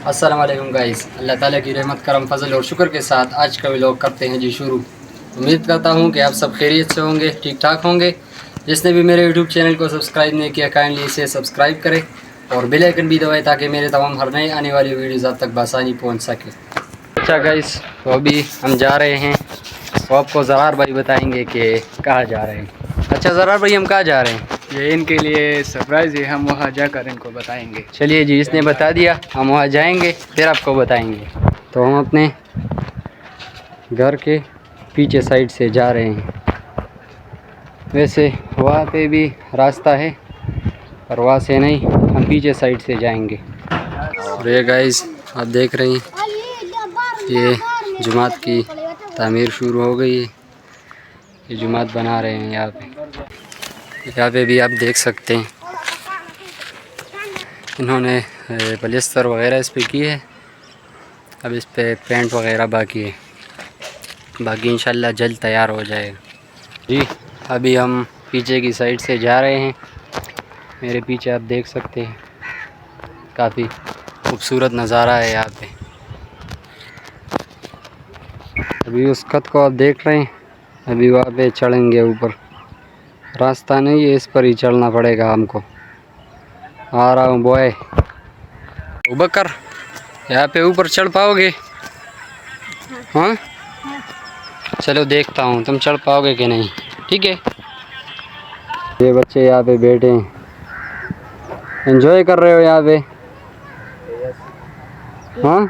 अस्सलाम वालेकुम गाइस। अल्लाह ताला की रहमत करम फजल और शुक्र के साथ आज का व्लॉग करते हैं जी शुरू। उम्मीद करता हूँ कि आप सब खैरियत से होंगे, ठीक ठाक होंगे। जिसने भी मेरे यूट्यूब चैनल को सब्सक्राइब नहीं किया काइंडली इसे सब्सक्राइब करें और बेल आइकन भी दबाएं ताकि मेरे तमाम हर नए आने वाली वीडियोज़ आप तक बआसानी पहुँच सके। अच्छा गाइस, तो अभी हम जा रहे हैं, तो आपको ज़रार भाई बताएँगे कि कहाँ जा रहे हैं। अच्छा ज़रार भाई, हम कहाँ जा रहे हैं? ये इनके लिए सरप्राइज़ है, हम वहाँ जाकर इनको बताएंगे। चलिए जी, इसने बता दिया, हम वहाँ जाएंगे फिर आपको बताएंगे। तो हम अपने घर के पीछे साइड से जा रहे हैं। वैसे वहाँ पे भी रास्ता है और वहाँ से नहीं, हम पीछे साइड से जाएंगे। और ये गाइस आप देख रहे हैं, ये जुमात की तामीर शुरू हो गई है। ये जुमात बना रहे हैं यहाँ पे भी आप देख सकते हैं। इन्होंने पलस्तर वगैरह इस पे की है, अब इस पे पेंट वगैरह बाकी है, बाकी इंशाल्लाह जल्द तैयार हो जाएगा जी। अभी हम पीछे की साइड से जा रहे हैं। मेरे पीछे आप देख सकते हैं, काफ़ी खूबसूरत नज़ारा है यहाँ पे। अभी उस खत को आप देख रहे हैं, अभी वहाँ पे चढ़ेंगे ऊपर। रास्ता नहीं है, इस पर ही चढ़ना पड़ेगा हमको। आ रहा हूँ बॉय। बकर, यहाँ पे ऊपर चढ़ पाओगे? हाँ, चलो देखता हूँ तुम चढ़ पाओगे कि नहीं। ठीक है। ये बच्चे यहाँ पे बैठे हैं, एंजॉय कर रहे हो यहाँ पे? हाँ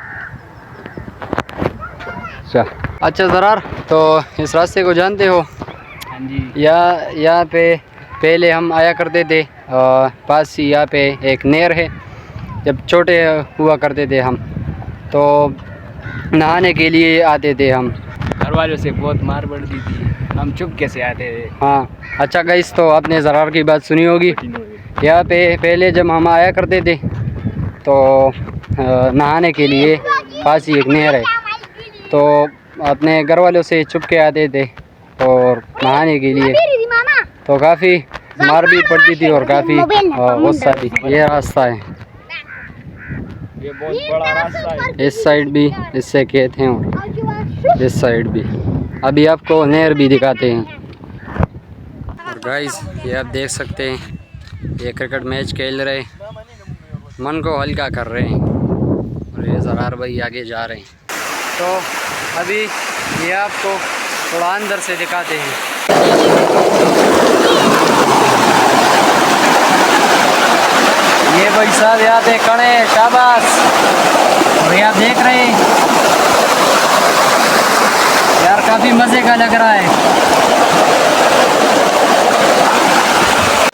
अच्छा ज़रार, तो इस रास्ते को जानते हो? हाँ जी। यहाँ पे पहले हम आया करते थे, पास ही यहाँ पे एक नहर है। जब छोटे हुआ करते थे हम, तो नहाने के लिए आते थे हम। घर वालों से बहुत मार पड़ती थी, हम चुप कैसे आते थे। हाँ अच्छा गाइस, तो आपने ज़रार की बात सुनी होगी। यहाँ पे पहले जब हम आया करते थे तो नहाने के लिए पास ही एक नहर है, तो अपने घर वालों से छुप के आते थे और नहाने के लिए, तो काफ़ी मार भी पड़ती थी और काफ़ी गुस्सा भी। ये रास्ता है, ये बहुत बड़ा रास्ता है। इस साइड भी इससे खेत हैं और इस साइड भी। अभी आपको नहर भी दिखाते हैं। और गाइस ये आप देख सकते हैं, ये क्रिकेट मैच खेल रहे, मन को हल्का कर रहे हैं। और ये ज़रार भाई आगे जा रहे हैं। तो अभी ये आपको थोड़ा अंदर से दिखाते हैं। ये भाई साहब यहाँ पे खड़े हैं, शाबाश। और ये आप देख रहे हैं यार, काफ़ी मज़े का लग रहा है।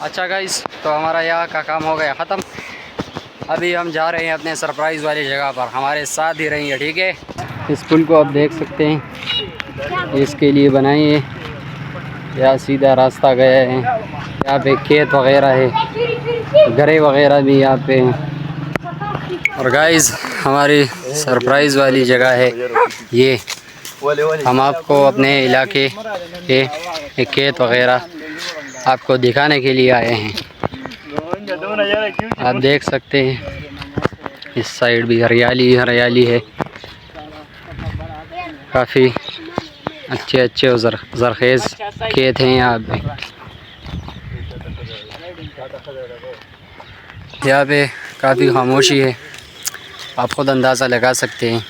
अच्छा गाइस, तो हमारा यहाँ का काम हो गया ख़त्म। अभी हम जा रहे हैं अपने सरप्राइज़ वाली जगह पर, हमारे साथ ही रहिए, ठीक है। इस पुल को आप देख सकते हैं, इसके लिए बनाई है। यहाँ सीधा रास्ता गया है, यहाँ पे खेत वगैरह है, घरे वगैरह भी यहाँ पे हैं। और गाइस हमारी सरप्राइज़ वाली जगह है ये। हम आपको अपने इलाके के खेत वगैरह आपको दिखाने के लिए आए हैं। आप देख सकते हैं, इस साइड भी हरियाली हरियाली है, काफ़ी अच्छे अच्छे और ज़रखेज़ खेत हैं यहाँ पे। यहाँ पे काफ़ी खामोशी है, आप ख़ुद अंदाज़ा लगा सकते हैं।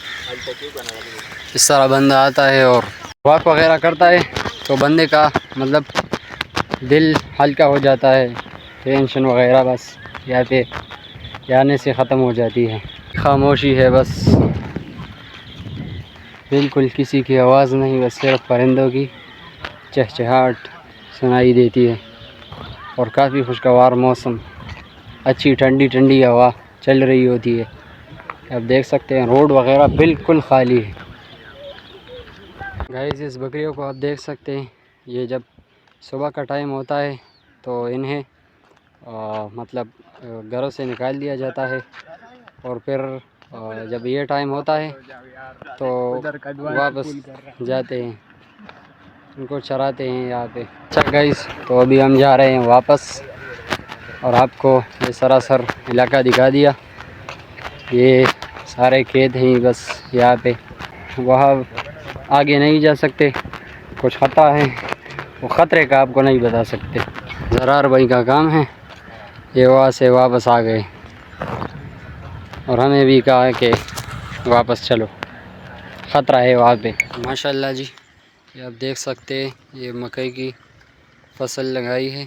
इस तरह बंदा आता है और वॉक वगैरह करता है तो बंदे का मतलब दिल हल्का हो जाता है, टेंशन वगैरह बस यहाँ पे जाने से ख़त्म हो जाती है। खामोशी है बस, बिल्कुल किसी की आवाज़ नहीं, बस सिर्फ परिंदों की चहचहाहट सुनाई देती है। और काफ़ी खुशगवार मौसम, अच्छी ठंडी ठंडी हवा चल रही होती है। आप देख सकते हैं रोड वगैरह बिल्कुल खाली है। गाइस इस बकरियों को आप देख सकते हैं, ये जब सुबह का टाइम होता है तो इन्हें मतलब घरों से निकाल दिया जाता है, और फिर जब ये टाइम होता है तो वापस जाते हैं, उनको चराते हैं यहाँ पे। अच्छा गाइस, तो अभी हम जा रहे हैं वापस, और आपको ये सरासर इलाका दिखा दिया। ये सारे खेत हैं बस यहाँ पे, वहाँ आगे नहीं जा सकते, कुछ खतरा है, वो ख़तरे का आपको नहीं बता सकते। ज़रार भाई का काम है, ये वहाँ से वापस आ गए और हमें भी कहा है कि वापस चलो, ख़तरा है वहाँ पे। माशाल्लाह जी, ये आप देख सकते हैं, ये मकई की फसल लगाई है,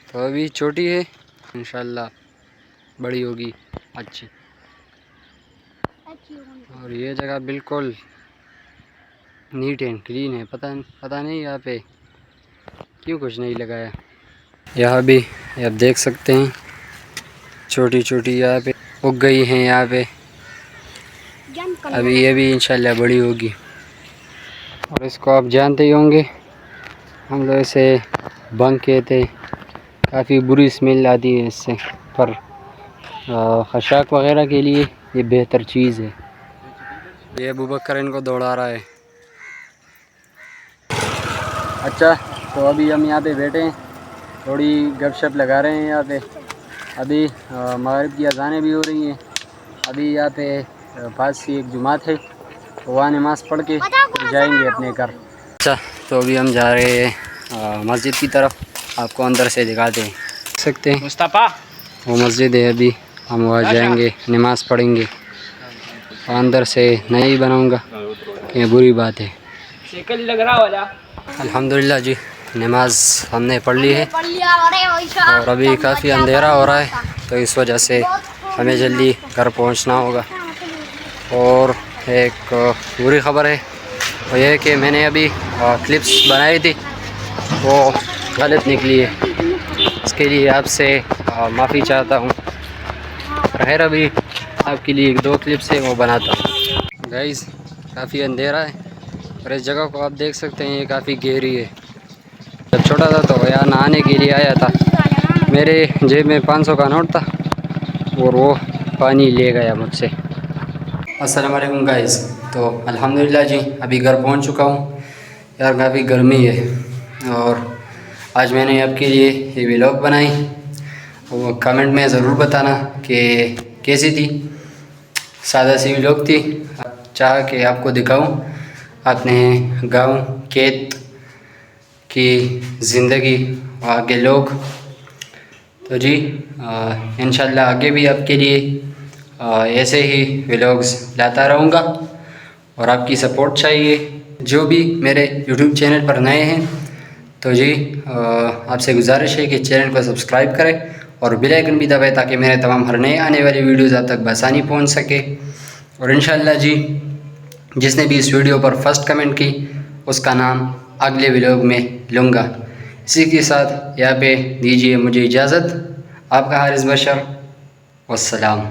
तो अभी छोटी है, इंशाल्लाह बड़ी होगी अच्छी। और ये जगह बिल्कुल नीट एंड क्लीन है, पता नहीं यहाँ पे क्यों कुछ नहीं लगाया। यहाँ भी आप देख सकते हैं छोटी छोटी यहाँ पे उग गई हैं यहाँ पे, अभी ये भी इंशाल्लाह बड़ी होगी। और इसको आप जानते ही होंगे, हम लोग इसे बंग कहते, काफ़ी बुरी स्मेल आती है इससे, पर खशाक वगैरह के लिए ये बेहतर चीज़ है। ये अबू बकर इनको दौड़ा रहा है। अच्छा, तो अभी हम यहाँ पे बैठे हैं, थोड़ी गपशप लगा रहे हैं यहाँ पे। अभी मगरिब की अज़ानें भी हो रही हैं। अभी यहाँ पे पास ही एक जुमात है, तो वहाँ नमाज़ पढ़ के फिर जाएंगे अपने घर। अच्छा, तो अभी हम जा रहे हैं मस्जिद की तरफ, आपको अंदर से दिखाते हैं। देख सकते हैं मुस्तफ़ा, वो मस्जिद है, अभी हम वहाँ जाएंगे, नमाज़ पढ़ेंगे। अंदर से नहीं बनाऊँगा, ये बुरी बात है। लग रहा वाला। अल्हम्दुलिल्लाह जी, नमाज़ हमने पढ़ ली है और अभी काफ़ी अंधेरा हो रहा है, तो इस वजह से हमें जल्दी घर पहुंचना होगा। और एक बुरी ख़बर है, वो ये है कि मैंने अभी क्लिप्स बनाई थी, वो गलत निकली है, इसके लिए आपसे माफ़ी चाहता हूँ। खैर, अभी आपके लिए 1-2 क्लिप्स है वो बनाता हूँ। गाइस, काफ़ी अंधेरा है और इस जगह को आप देख सकते हैं, ये काफ़ी गहरी है। जब छोटा था तो यहाँ नहाने के लिए आया था, मेरे जेब में 500 का नोट था और वो पानी ले गया मुझसे। अस्सलाम वालेकुम गाइस, तो अल्हम्दुलिल्लाह जी अभी घर पहुँच चुका हूँ। यार काफ़ी गर्मी है और आज मैंने आपके लिए ये व्लॉग बनाई, वो कमेंट में ज़रूर बताना कि कैसी थी। सादा सी व्लॉग थी, चाह के आपको दिखाऊं अपने गांव खेत की ज़िंदगी, वहाँ के लोग। तो जी इंशाल्लाह आगे भी आपके लिए ऐसे ही व्लॉग्स लाता रहूँगा और आपकी सपोर्ट चाहिए। जो भी मेरे यूट्यूब चैनल पर नए हैं तो जी आपसे गुजारिश है कि चैनल को सब्सक्राइब करें और बेल आइकन भी दबाएं, ताकि मेरे तमाम हर नए आने वाली वीडियोज़ आप तक बसानी पहुँच सके। और इंशाल्लाह जी जिसने भी इस वीडियो पर फर्स्ट कमेंट की, उसका नाम अगले व्लॉग में लूँगा। इसी के साथ यहाँ पे दीजिए मुझे इजाज़त। आपका हारिस बशर, वस्सलाम।